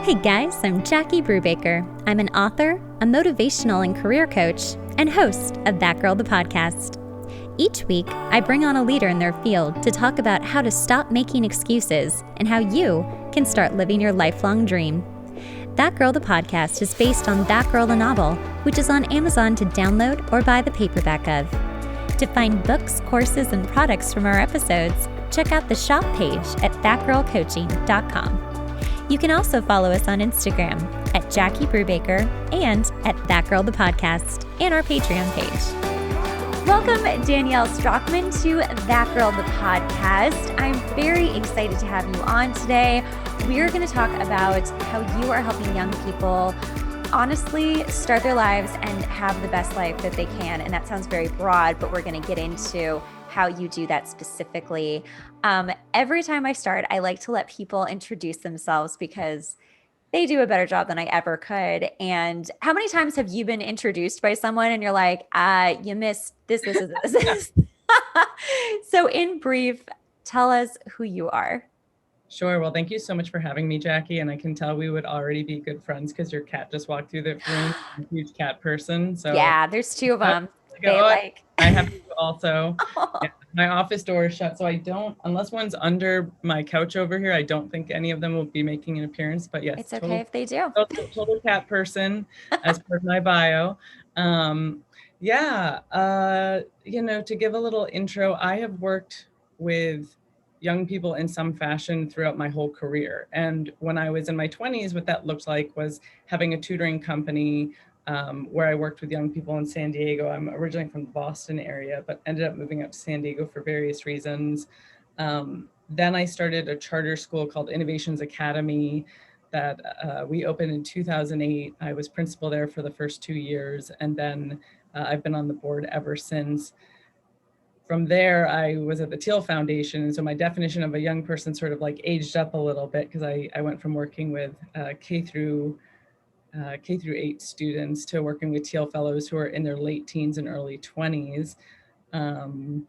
Hey guys, I'm Jackie Brubaker. I'm an author, a motivational and career coach, and host of That Girl the Podcast. Each week, I bring on a leader in their field to talk about how to stop making excuses and how you can start living your lifelong dream. That Girl the Podcast is based on That Girl the Novel, which is on Amazon to download or buy the paperback of. To find books, courses, and products from our episodes, check out the shop page at thatgirlcoaching.com. You can also follow us on Instagram at Jackie Brubaker and at That Girl the Podcast and our Patreon page. Welcome, Danielle Strachman, to That Girl the Podcast. I'm very excited to have you on today. We are going to talk about how you are helping young people honestly start their lives and have the best life that they can. And that sounds very broad, but we're going to get into how you do that specifically. Every time I start, I like to let people introduce themselves because they do a better job than I ever could. And how many times have you been introduced by someone and you're like, you missed this. So in brief, tell us who you are. Sure. Well, thank you so much for having me, Jackie. And I can tell we would already be good friends because your cat just walked through the room. I'm a huge cat person. So yeah, there's two of them. I have to also. Yeah, my office door is shut, so I don't, unless one's under my couch over here, I don't think any of them will be making an appearance. But yes, it's okay if they do. Total cat person as per my bio. To give a little intro, I have worked with young people in some fashion throughout my whole career. And when I was in my 20s, what that looked like was having a tutoring company where I worked with young people in San Diego. I'm originally from the Boston area, but ended up moving up to San Diego for various reasons. Then I started a charter school called Innovations Academy that we opened in 2008. I was principal there for the first 2 years, and then I've been on the board ever since. From there, I was at the Teal Foundation. And so my definition of a young person sort of like aged up a little bit because I went from working with K through 8 students to working with Teal Fellows who are in their late teens and early 20s. And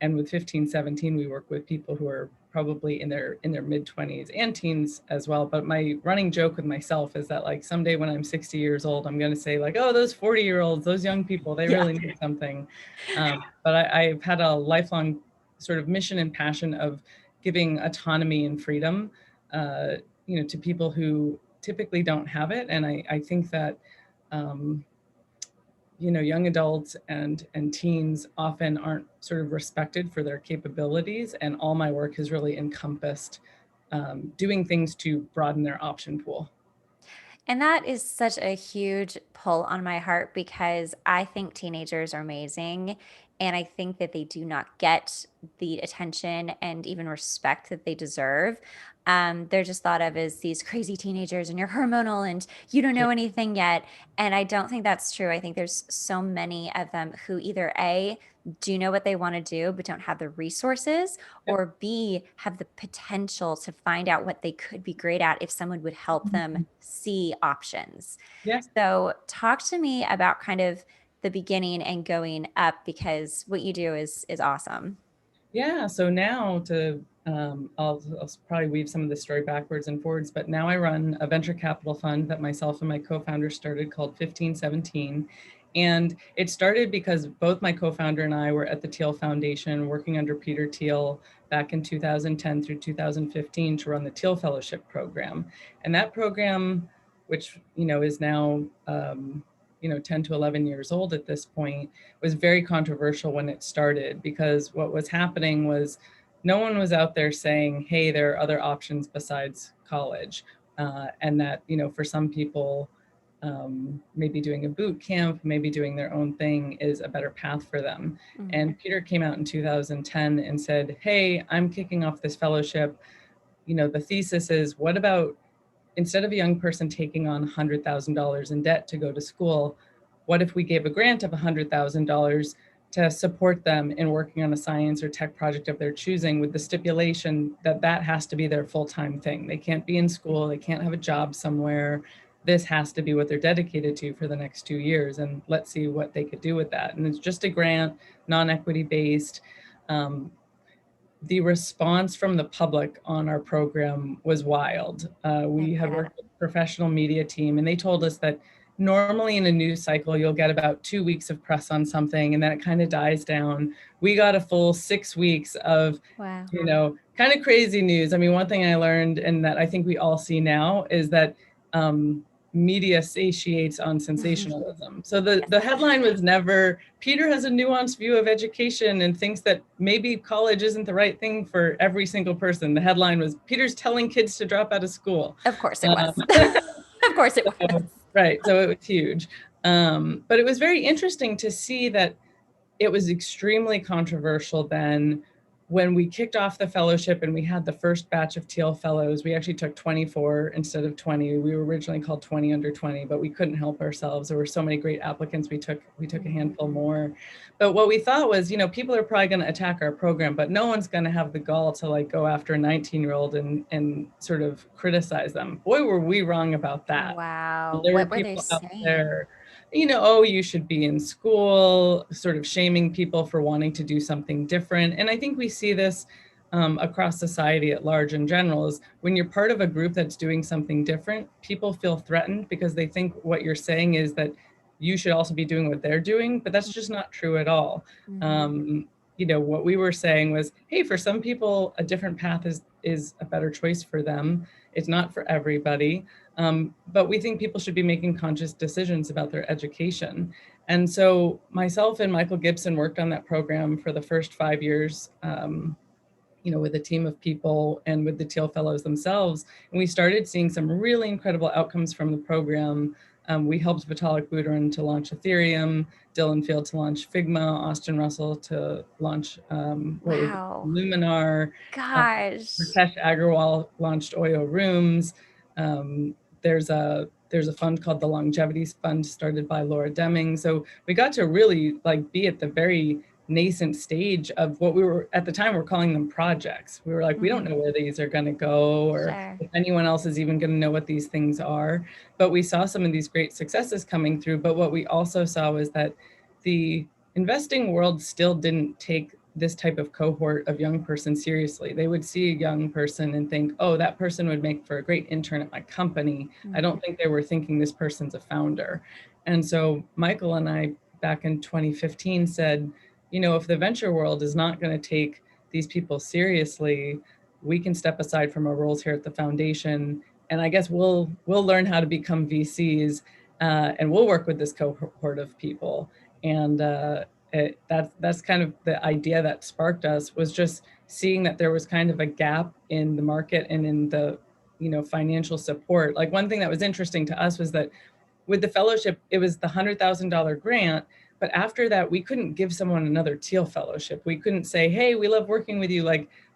with 15, 17, we work with people who are probably in their mid 20s and teens as well. But my running joke with myself is that like someday when I'm 60 years old, I'm going to say like, oh, those 40-year-olds, those young people, they really need something. But I've had a lifelong sort of mission and passion of giving autonomy and freedom, to people who typically don't have it. And I think that, young adults and teens often aren't sort of respected for their capabilities. And all my work has really encompassed doing things to broaden their option pool. And that is such a huge pull on my heart because I think teenagers are amazing. And I think that they do not get the attention and even respect that they deserve. They're just thought of as these crazy teenagers and you're hormonal and you don't know anything yet. And I don't think that's true. I think there's so many of them who either A, do know what they want to do, but don't have the resources, or B, have the potential to find out what they could be great at if someone would help them see options. Yeah. So talk to me about kind of the beginning and going up because what you do is awesome. Yeah. So now I'll probably weave some of the story backwards and forwards, but now I run a venture capital fund that myself and my co-founder started called 1517. And it started because both my co-founder and I were at the Teal Foundation working under Peter Thiel back in 2010 through 2015 to run the Teal Fellowship program. And that program, which, is now, 10 to 11 years old at this point, was very controversial when it started because what was happening was no one was out there saying, hey, there are other options besides college. And that, for some people, maybe doing a boot camp, maybe doing their own thing is a better path for them. Mm-hmm. And Peter came out in 2010 and said, hey, I'm kicking off this fellowship. The thesis is, what about instead of a young person taking on $100,000 in debt to go to school, what if we gave a grant of $100,000 to support them in working on a science or tech project of their choosing, with the stipulation that that has to be their full-time thing. They can't be in school, they can't have a job somewhere. This has to be what they're dedicated to for the next 2 years. And let's see what they could do with that. And it's just a grant, non-equity based. the response from the public on our program was wild. We had worked with a professional media team, and they told us that normally in a news cycle, you'll get about 2 weeks of press on something, and then it kind of dies down. We got a full 6 weeks of, kind of crazy news. I mean, one thing I learned, and that I think we all see now, is that media satiates on sensationalism. So the headline was never, Peter has a nuanced view of education and thinks that maybe college isn't the right thing for every single person. The headline was, Peter's telling kids to drop out of school. Of course it was. Of course it was. Right. So it was huge. But it was very interesting to see that it was extremely controversial then. When we kicked off the fellowship and we had the first batch of Teal Fellows, we actually took 24 instead of 20. We were originally called 20 under 20, but we couldn't help ourselves. There were so many great applicants. We took a handful more. But what we thought was, people are probably going to attack our program, but no one's going to have the gall to like go after a 19-year-old and sort of criticize them. Boy, were we wrong about that. Wow. There What were were they people out saying? there, oh, you should be in school, sort of shaming people for wanting to do something different. And I think we see this across society at large in general, is when you're part of a group that's doing something different, people feel threatened because they think what you're saying is that you should also be doing what they're doing, but that's just not true at all. What we were saying was, hey, for some people, a different path is a better choice for them. It's not for everybody. But we think people should be making conscious decisions about their education. And so myself and Michael Gibson worked on that program for the first 5 years, with a team of people and with the Teal Fellows themselves. And we started seeing some really incredible outcomes from the program. We helped Vitalik Buterin to launch Ethereum, Dylan Field to launch Figma, Austin Russell to launch Luminar. Gosh. Rakesh Agarwal launched Oyo Rooms. There's a fund called the Longevity Fund started by Laura Deming. So we got to really be at the very nascent stage of what we were at the time, we're calling them projects. We were like, we don't know where these are going to go, or if anyone else is even going to know what these things are. But we saw some of these great successes coming through. But what we also saw was that the investing world still didn't take this type of cohort of young person seriously. They would see a young person and think, oh, that person would make for a great intern at my company. I don't think they were thinking this person's a founder. And so Michael and I, back in 2015, said, if the venture world is not going to take these people seriously, we can step aside from our roles here at the foundation. And I guess we'll learn how to become VCs, and we'll work with this cohort of people. And that's kind of the idea that sparked us, was just seeing that there was kind of a gap in the market and in the financial support. Like, one thing that was interesting to us was that with the fellowship, it was the $100,000 grant. But after that, we couldn't give someone another Teal Fellowship. We couldn't say, hey, we love working with you.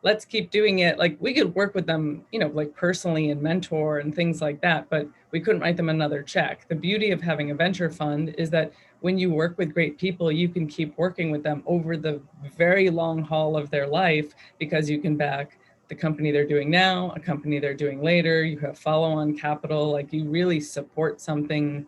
Let's keep doing it. We could work with them, personally and mentor and things like that, but we couldn't write them another check. The beauty of having a venture fund is that when you work with great people, you can keep working with them over the very long haul of their life, because you can back the company they're doing now, a company they're doing later. You have follow-on capital. You really support something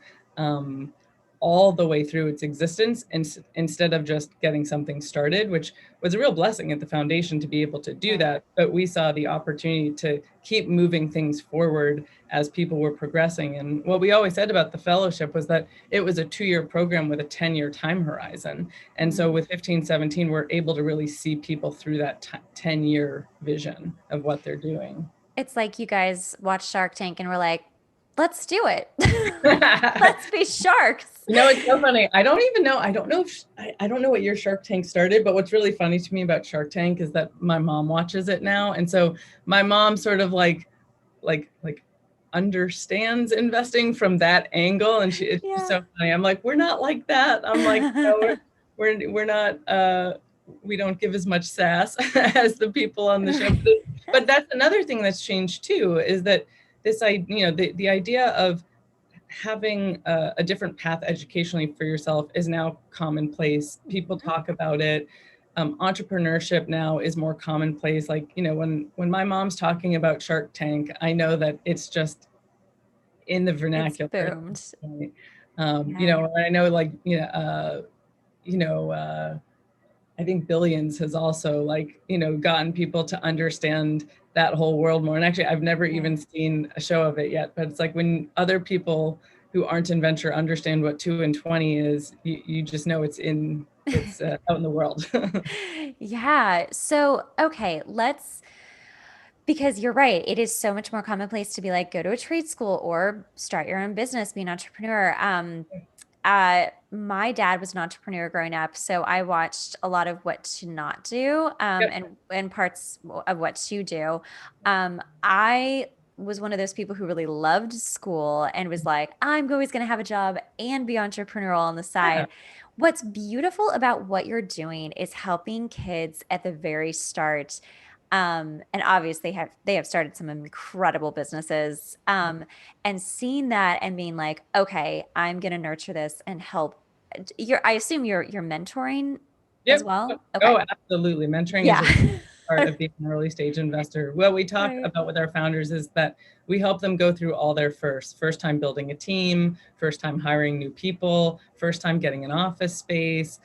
all the way through its existence, and instead of just getting something started, which was a real blessing at the foundation to be able to do that. But we saw the opportunity to keep moving things forward as people were progressing. And what we always said about the fellowship was that it was a 2-year program with a 10-year time horizon. And so with 1517, we're able to really see people through that 10-year vision of what they're doing. It's like you guys watched Shark Tank and were like, let's do it. Let's be sharks. It's so funny. I don't even know. I don't know what year Shark Tank started, but what's really funny to me about Shark Tank is that my mom watches it now. And so my mom sort of like understands investing from that angle. And it's just so funny. I'm like, we're not like that. I'm like, no, we're not, we don't give as much sass as the people on the show. But that's another thing that's changed too, is that this, the idea of having a different path educationally for yourself is now commonplace. People talk about it. Entrepreneurship now is more commonplace. When my mom's talking about Shark Tank, I know that it's just in the vernacular. It's boomed. I know I think Billions has also like, gotten people to understand that whole world more. And actually, I've never Right. even seen a show of it yet, but it's like when other people who aren't in venture understand what 2 and 20 is, you just know it's out in the world. Yeah. So, okay, because you're right. It is so much more commonplace to be like, go to a trade school or start your own business, be an entrepreneur. My dad was an entrepreneur growing up, so I watched a lot of what to not do, Yep. and parts of what to do. I was one of those people who really loved school and was like, I'm always going to have a job and be entrepreneurial on the Yeah. side. What's beautiful about what you're doing is helping kids at the very start. And obviously they have started some incredible businesses. And seeing that and being like, okay, I'm gonna nurture this and help. I assume you're mentoring as Yep. well. Okay. Oh, absolutely. Mentoring is Yeah. a part of being an early stage investor. What we talk Right. about with our founders is that we help them go through all their first time building a team, first time hiring new people, first time getting an office space,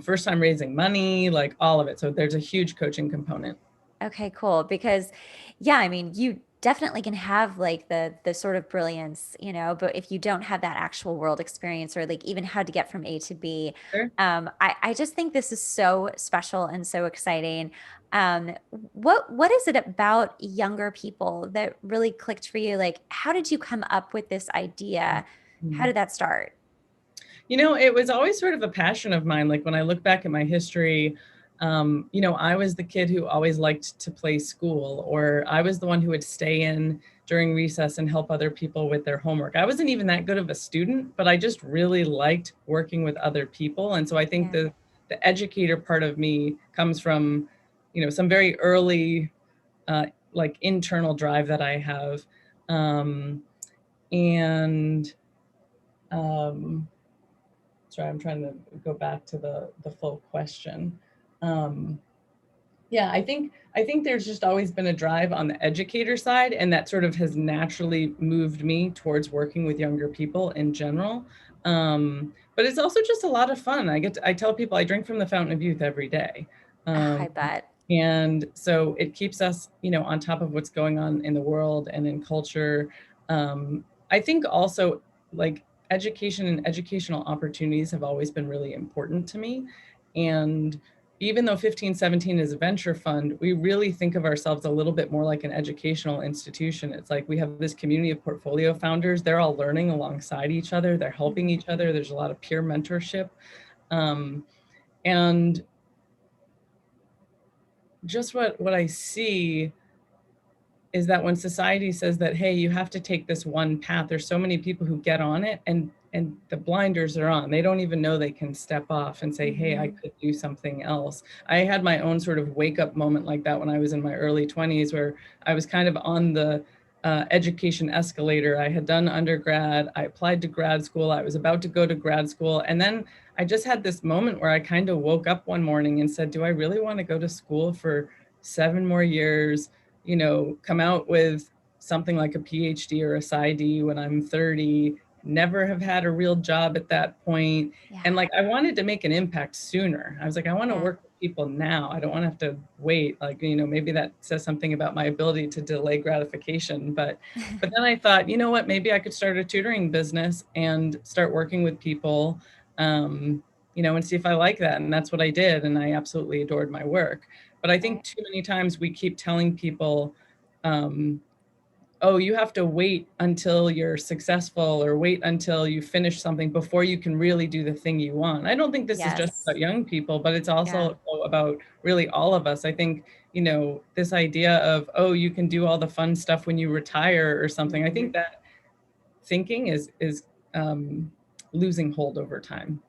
first time raising money, like all of it. So there's a huge coaching component. Okay, cool. Because yeah, I mean, you definitely can have like the sort of brilliance, but if you don't have that actual world experience or like even how to get from A to B, Sure. I just think this is so special and so exciting. What is it about younger people that really clicked for you? Like, how did you come up with this idea? How did that start? It was always sort of a passion of mine. Like when I look back at my history, I was the kid who always liked to play school, or I was the one who would stay in during recess and help other people with their homework. I wasn't even that good of a student, but I just really liked working with other people. And so I think Yeah. the educator part of me comes from, some very early, like internal drive that I have. And um, Sorry, I'm trying to go back to the full question. Um, yeah, I think there's just always been a drive on the educator side, and that sort of has naturally moved me towards working with younger people in general. But it's also just a lot of fun. I tell people I drink from the fountain of youth every day. Oh, Um, I bet. and so it keeps us, on top of what's going on in the world and in culture. I think also like education and educational opportunities have always been really important to me. And even though 1517 is a venture fund, we really think of ourselves a little bit more like an educational institution. It's like we have this community of portfolio founders. They're all learning alongside each other. They're helping Mhm. each other. There's a lot of peer mentorship. Um, and just what I see is that when society says that, hey, you have to take this one path, there's so many people who get on it and the blinders are on. They don't even know they can step off and say, hey, I Mhm. could do something else. I had my own sort of wake up moment like that when I was in my early 20s, where I was kind of on the education escalator. I had done undergrad, I applied to grad school, I was about to go to grad school. And then I just had this moment where I kind of woke up one morning and said, do I really want to go to school for 7 more years? Come out with something like a PhD or a PsyD when I'm 30, never have had a real job at that point. And Yeah. like, I wanted to make an impact sooner. I was like, I want to Yeah. work with people now. I don't want to have to wait. Like, maybe that says something about my ability to delay gratification. But then I thought, you know what, maybe I could start a tutoring business and start working with people, and see if I like that. And that's what I did. And I absolutely adored my work. But I think Right. too many times we keep telling people, um, oh, you have to wait until you're successful or wait until you finish something before you can really do the thing you want. I don't think this is just Yes. about young people, but it's Yeah. also about really all of us. I think, this idea of, oh, you can do all the fun stuff when you retire or something. I Mhm. think that thinking is um, losing hold over time.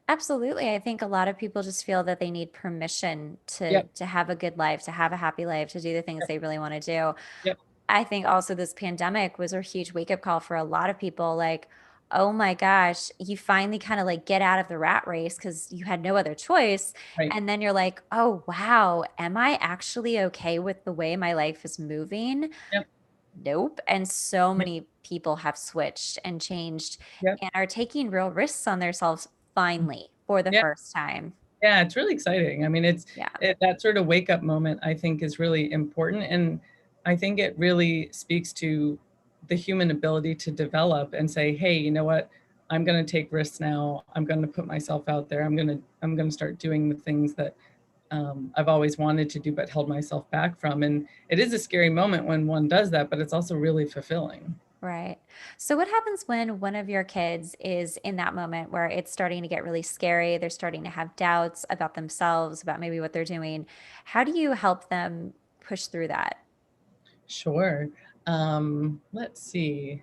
Absolutely. I think a lot of people just feel that they need permission to Yep. to have a good life, to have a happy life, to do the things Yep. they really want to do. Yep. I think also this pandemic was a huge wake up call for a lot of people like, oh my gosh, you finally kind of like get out of the rat race because you had no other choice. Right. And then you're like, oh wow, am I actually okay with the way my life is moving? Yep. Nope. And so Yep. many people have switched and changed Yep. and are taking real risks on themselves finally for the Yep. first time. Yeah, it's really exciting. I mean, Yeah. that sort of wake up moment, I think, is really important. And I think it really speaks to the human ability to develop and say, hey, you know what? I'm going to take risks now. I'm going to put myself out there. I'm going to start doing the things that I've always wanted to do, but held myself back from. And it is a scary moment when one does that, but it's also really fulfilling. Right. So, what happens when one of your kids is in that moment where it's starting to get really scary? They're starting to have doubts about themselves, about maybe what they're doing. How do you help them push through that? Sure. Let's see.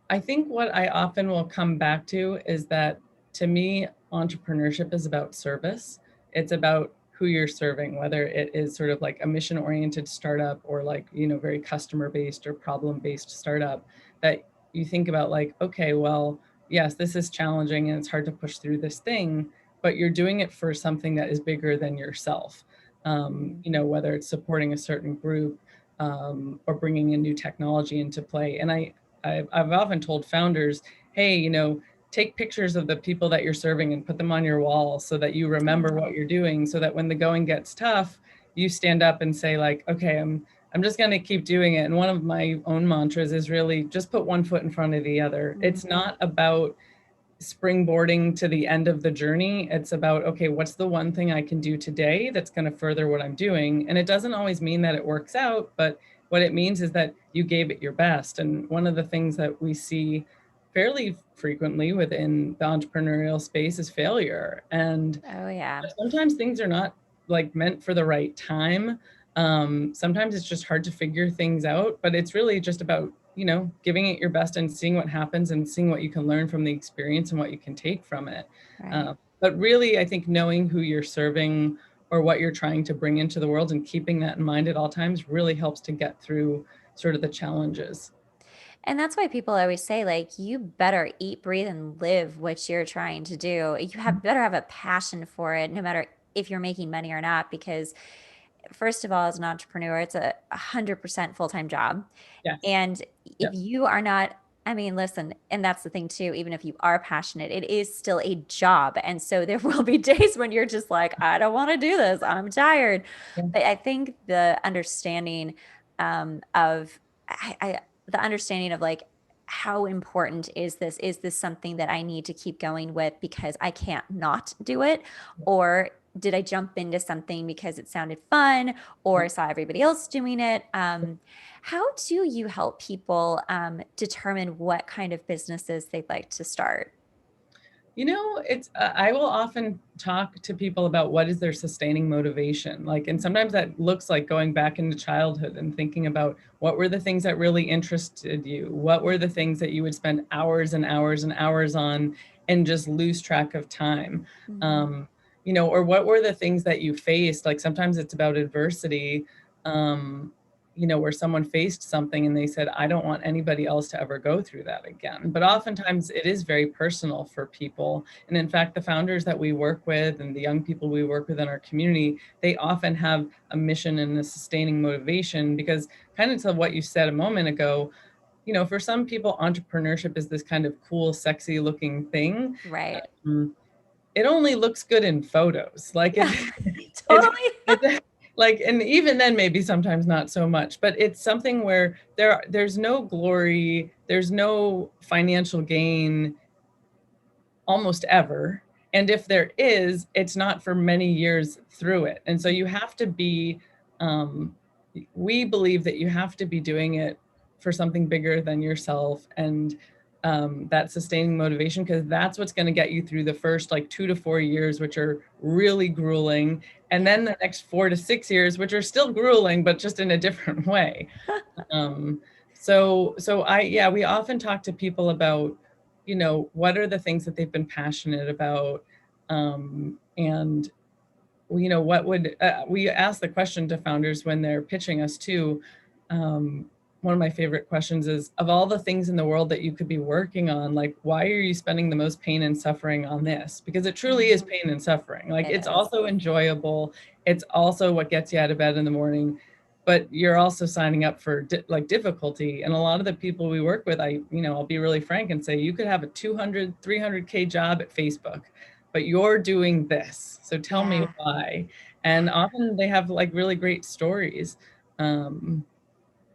I think what I often will come back to is that, to me, entrepreneurship is about service. It's about who you're serving, whether it is sort of like a mission oriented startup or like, very customer based or problem based startup, that you think about like, okay, well, yes, this is challenging and it's hard to push through this thing, but you're doing it for something that is bigger than yourself. Mhm. Whether it's supporting a certain group, or bringing in new technology into play. And I've often told founders, hey, take pictures of the people that you're serving and put them on your wall so that you remember what Oh, you're doing, so that when the going gets tough, you stand up and say like, okay, I'm just going to keep doing it. And one of my own mantras is really just put one foot in front of the other. mhm. It's not about springboarding to the end of the journey. It's about, okay, what's the one thing I can do today that's going to further what I'm doing? And it doesn't always mean that it works out, but what it means is that you gave it your best. And one of the things that we see fairly frequently within the entrepreneurial space is failure. And Oh, yeah. sometimes things are not like meant for the right time. Sometimes it's just hard to figure things out, but it's really just about, giving it your best and seeing what happens and seeing what you can learn from the experience and what you can take from it. Right. But really, I think knowing who you're serving or what you're trying to bring into the world and keeping that in mind at all times really helps to get through sort of the challenges. And that's why people always say, like, you better eat, breathe, and live what you're trying to do. You have better have a passion for it, no matter if you're making money or not, because first of all, as an entrepreneur, it's a 100% full-time job. Yes. And if Yep. you are not, I mean, listen, and that's the thing too, even if you are passionate, it is still a job. And so there will be days when you're just like, I don't want to do this. I'm tired. Yeah. But I think the understanding of the understanding of like how important is this? Is this something that I need to keep going with because I can't not do it? Or did I jump into something because it sounded fun or Yeah. I saw everybody else doing it? How do you help people determine what kind of businesses they'd like to start? It's I will often talk to people about what is their sustaining motivation. Like, and sometimes that looks like going back into childhood and thinking about what were the things that really interested you? What were the things that you would spend hours and hours and hours on and just lose track of time? Mhm. Um, or what were the things that you faced? Like sometimes it's about adversity. Where someone faced something and they said, I don't want anybody else to ever go through that again. But oftentimes it is very personal for people. And in fact, the founders that we work with and the young people we work with in our community, they often have a mission and a sustaining motivation because, kind of to what you said a moment ago, for some people, entrepreneurship is this kind of cool, sexy looking thing. Right. Um, it only looks good in photos. Like Yeah, it, totally. it like, and even then maybe sometimes not so much, but it's something where there's no glory, there's no financial gain almost ever. And if there is, it's not for many years through it. And so you have to be, um, we believe that you have to be doing it for something bigger than yourself and that sustaining motivation, because that's what's going to get you through the first like 2 to 4 years, which are really grueling. And Yeah. then the next 4 to 6 years, which are still grueling, but just in a different way. Um, yeah, we often talk to people about, what are the things that they've been passionate about, and what would we ask the question to founders when they're pitching us too. Um, One of my favorite questions is, of all the things in the world that you could be working on, like, why are you spending the most pain and suffering on this? Because it truly is Mhm. pain and suffering. Like, It it's is. also enjoyable. It's also what gets you out of bed in the morning, but you're also signing up for like difficulty. And a lot of the people we work with, I'll be really frank and say, you could have a 200, 300K job at Facebook. but you're doing this. So tell me Yeah. why. And often they have like really great stories. Um,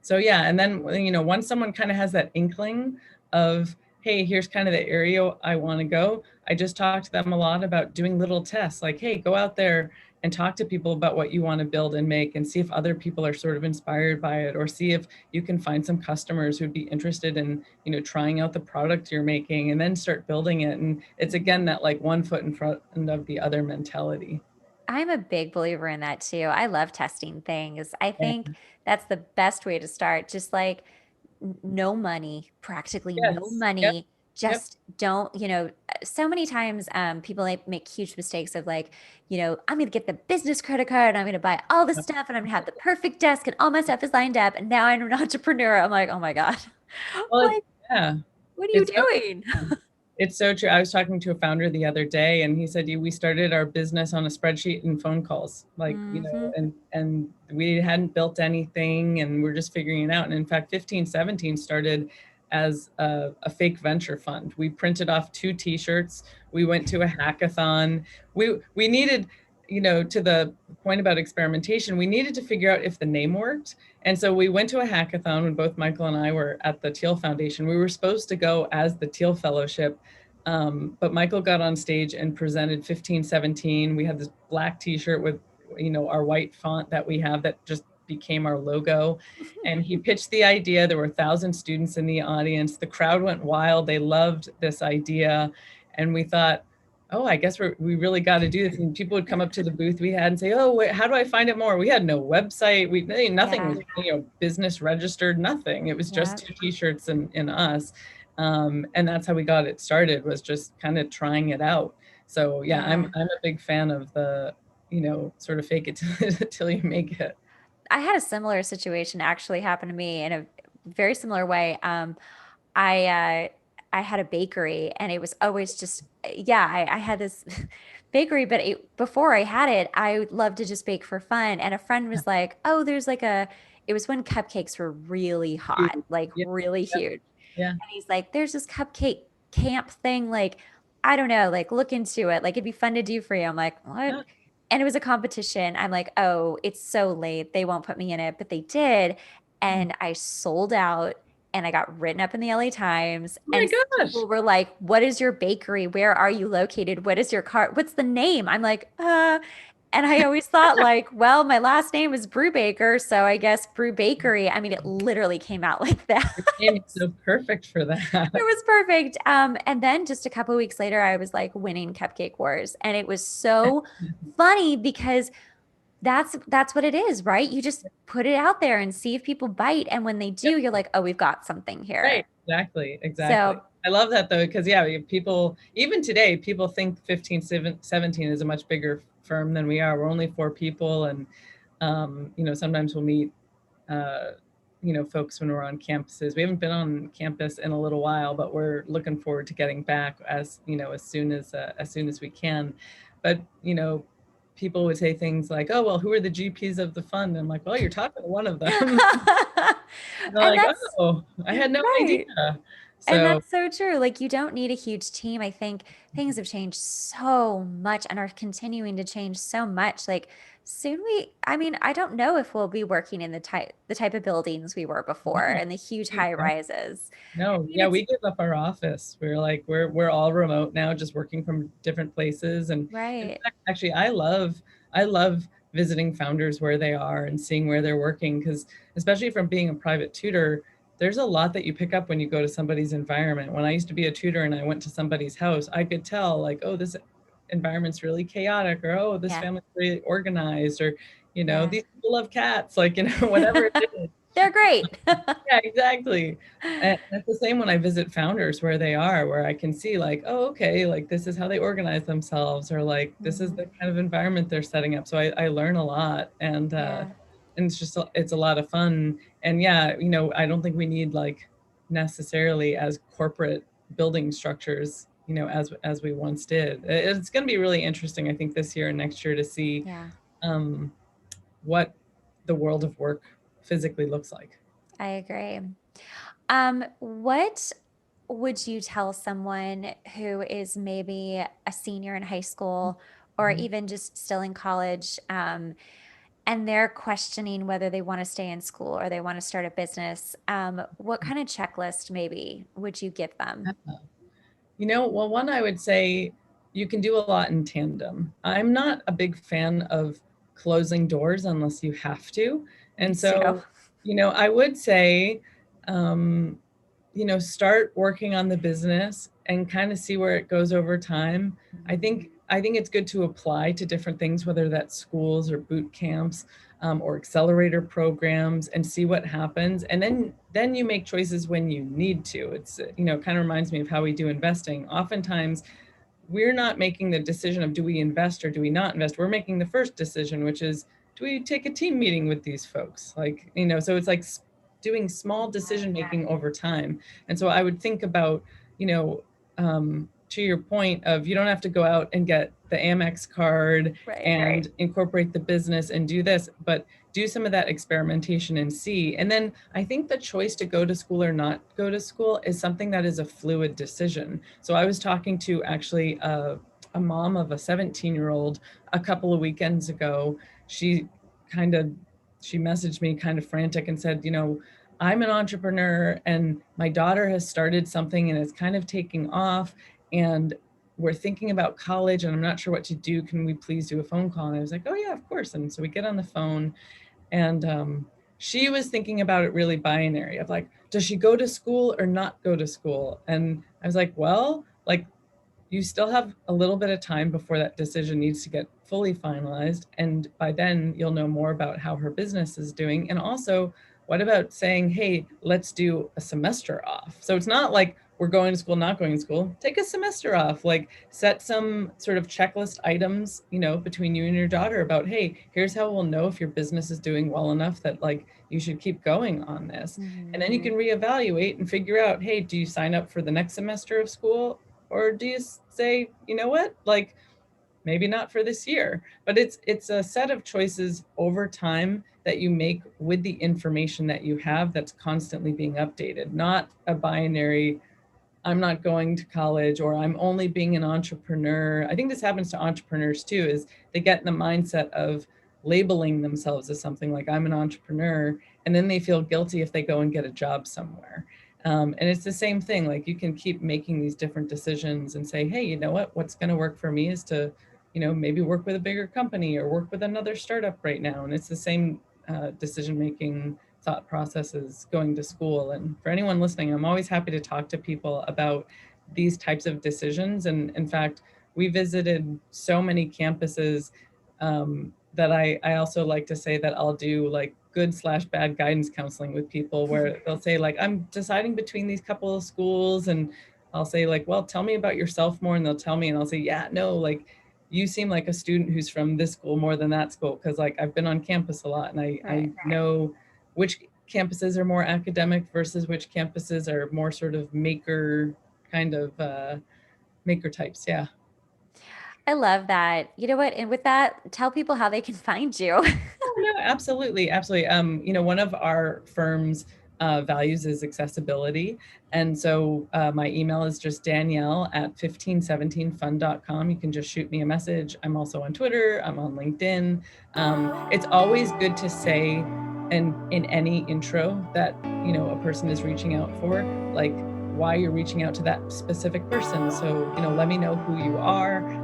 so yeah, and then once someone kind of has that inkling of, hey, here's kind of the area I want to go, I just talk to them a lot about doing little tests, like, hey, go out there and talk to people about what you want to build and make, and see if other people are sort of inspired by it, or see if you can find some customers who'd be interested in trying out the product you're making, and then start building it. And it's again that like one foot in front of the other mentality. I'm a big believer in that too. I love testing things. I think that's the best way to start. Just like no money, practically no Yes. Yep. money. Yep. Just don't, so many times people make huge mistakes of like, I'm going to get the business credit card and I'm going to buy all this stuff and I'm going to have the perfect desk and all my stuff is lined up. And now I'm an entrepreneur. I'm like, oh my God, Well, like, yeah. what are you It's so doing? It's so true. I was talking to a founder the other day, and he said, we started our business on a spreadsheet and phone calls, like, Hmm. and we hadn't built anything, and we're just figuring it out. And in fact, 1517 started as a fake venture fund. We printed off 2 T-shirts. We went to a hackathon. We needed, to the point about experimentation, we needed to figure out if the name worked. And so we went to a hackathon when both Michael and I were at the Teal Foundation. We were supposed to go as the Teal Fellowship, but Michael got on stage and presented 1517. We had this black T-shirt with, our white font that we have that just became our logo. And he pitched the idea. There were 1,000 students in the audience. The crowd went wild. They loved this idea. And we thought, oh, I guess we really got to do this. And people would come up to the booth we had and say, oh, wait, how do I find it more? We had no website. Nothing Yeah. was, business registered, nothing. It was just Yeah. 2 T-shirts and us. And that's how we got it started, was just kind of trying it out. So yeah, Yeah. I'm a big fan of the, sort of fake it till you make it. I had a similar situation actually happen to me in a very similar way. I I had a bakery and it was always just yeah, I had this bakery, but before I had it, I loved to just bake for fun. And a friend was like, "Oh, there's like a." It was when cupcakes were really hot, like Yeah, really yeah, huge. yeah, And he's like, "There's this cupcake camp thing, like I don't know, like look into it. Like it'd be fun to do for you." I'm like, "What?" yeah. And it was a competition. I'm like, "Oh, it's so late. They won't put me in it." But they did, Oh and I sold out and I got written up in the LA Times my and gosh. people were like, "What is your bakery? Where are you located? What is your cart? What's the name?" I'm like, and I always thought like, well, my last name is Brubaker, so I guess Brew Bakery. I mean, it literally came out like that. Your name is so perfect for It that. was perfect. And then just a couple weeks later, I was like winning Cupcake Wars, and it was so funny because that's what it is, right? You just put it out there and see if people bite, and when they do, Yep. you're like, oh, we've got something here. Right. Exactly. Exactly. So I love that though, because yeah, people, even today, people think 1517 is a much bigger firm than we are. We're only 4 people. And, sometimes we'll meet, uh, folks when we're on campuses. We haven't been on campus in a little while, but we're looking forward to getting back as soon as we can. But, people would say things like, oh, well, who are the GPs of the fund? And I'm like, well, you're talking to one of them. They're and like, that's oh, I had no idea. right. And So that's so true. Like, you don't need a huge team. I think things have changed so much and are continuing to change so much. Like, soon I mean, I don't know if we'll be working in the type of buildings we were before no, and the huge high rises. I no, mean, yeah, it's we gave up our office. We're like, we're all remote now, just working from different places. And in right. fact, actually, I love visiting founders where they are and seeing where they're working, because especially from being a private tutor, there's a lot that you pick up when you go to somebody's environment. When I used to be a tutor and I went to somebody's house, I could tell like, oh, this environment's really chaotic, or oh, this Yeah. family's really organized, or Yeah. these people love cats, like, whatever it is. They're great. Yeah, exactly. And it's the same when I visit founders where they are, where I can see like, oh, okay, like this is how they organize themselves, or like this is the Mhm. kind of environment they're setting up. So I learn a lot, Yeah. and it's a lot of fun. And yeah, I don't think we need like necessarily as corporate building structures, as we once did. It's going to be really interesting, I think, this year and next year to see Yeah. um, what the world of work physically looks like. I agree. Um, what would you tell someone who is maybe a senior in high school or Mhm. even just still in college, and they're questioning whether they want to stay in school or they want to start a business? What kind of checklist maybe would you give them? Well, one, I would say you can do a lot in tandem. I'm not a big fan of closing doors unless you have to. Me And too. so, I would say, um, start working on the business and kind of see where it goes over time. I think it's good to apply to different things, whether that's schools or boot camps, or accelerator programs, and see what happens. And then you make choices when you need to. It's kind of reminds me of how we do investing. Oftentimes, we're not making the decision of do we invest or do we not invest. We're making the first decision, which is, do we take a team meeting with these folks? So it's like doing small decision making over time. And so I would think about, you know, to your point of, you don't have to go out and get the Amex card Right. and incorporate the business and do this, but do some of that experimentation and see. And then I think the choice to go to school or not go to school is something that is a fluid decision. So I was talking to actually a mom of a 17-year-old a couple of weekends ago. She kind of she messaged me kind of frantic and said, I'm an entrepreneur and my daughter has started something and it's kind of taking off, and we're thinking about college and I'm not sure what to do. Can we please do a phone call? And I was like, oh yeah, of course. And so we get on the phone, and she was thinking about it really binary of like, does she go to school or not go to school? And I was like, well, like, you still have a little bit of time before that decision needs to get fully finalized. And by then you'll know more about how her business is doing. And also, what about saying, hey, let's do a semester off? So it's not like we're going to school, not going to school. Take a semester off, like set some sort of checklist items, between you and your daughter about, hey, here's how we'll know if your business is doing well enough that like you should keep going on this. And then you can reevaluate and figure out, hey, do you sign up for the next semester of school? Or do you say, you know what, like maybe not for this year? But it's a set of choices over time that you make with the information that you have that's constantly being updated, not a binary, I'm not going to college or I'm only being an entrepreneur. I think this happens to entrepreneurs too, is they get in the mindset of labeling themselves as something like I'm an entrepreneur, and then they feel guilty if they go and get a job somewhere. And it's the same thing. Like you can keep making these different decisions and say, hey, you know what's going to work for me is to, maybe work with a bigger company or work with another startup right now. And it's the same decision-making thought processes going to school. And for anyone listening, I'm always happy to talk to people about these types of decisions. And in fact, we visited so many campuses that I also like to say that I'll do like good/bad guidance counseling with people where they'll say like, I'm deciding between these couple of schools, and I'll say like, well, tell me about yourself more. And they'll tell me, and I'll say, yeah, no, like you seem like a student who's from this school more than that school. Cause like I've been on campus a lot, and I know which campuses are more academic versus which campuses are more sort of maker kind of maker types. Yeah. I love that. You know what? And with that, tell people how they can find you. Oh, no, absolutely. Absolutely. One of our firm's values is accessibility. And so my email is just Danielle at 1517fun.com. You can just shoot me a message. I'm also on Twitter. I'm on LinkedIn. It's always good to say, and in any intro that, a person is reaching out for, like why you're reaching out to that specific person. So, let me know who you are.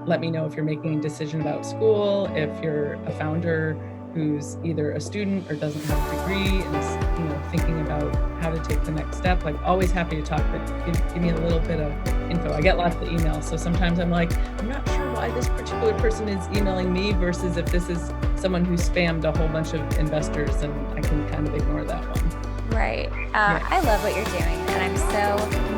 Let me know if you're making a decision about school, if you're a founder who's either a student or doesn't have a degree and is, thinking about how to take the next step. Like always happy to talk, but give me a little bit of info. I get lots of emails. So sometimes I'm like, I'm not sure why this particular person is emailing me versus if this is someone who spammed a whole bunch of investors, and I can kind of ignore that one. Right. Yeah. I love what you're doing, and I'm so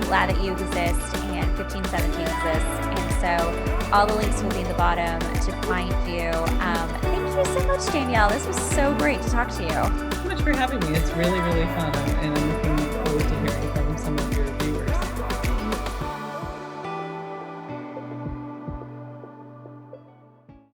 glad that you exist and 1517 exists. And so all the links will be in the bottom to find you. Thank you so much, Danielle. This was so great to talk to you. Thank you so much for having me. It's really, really fun, and I'm looking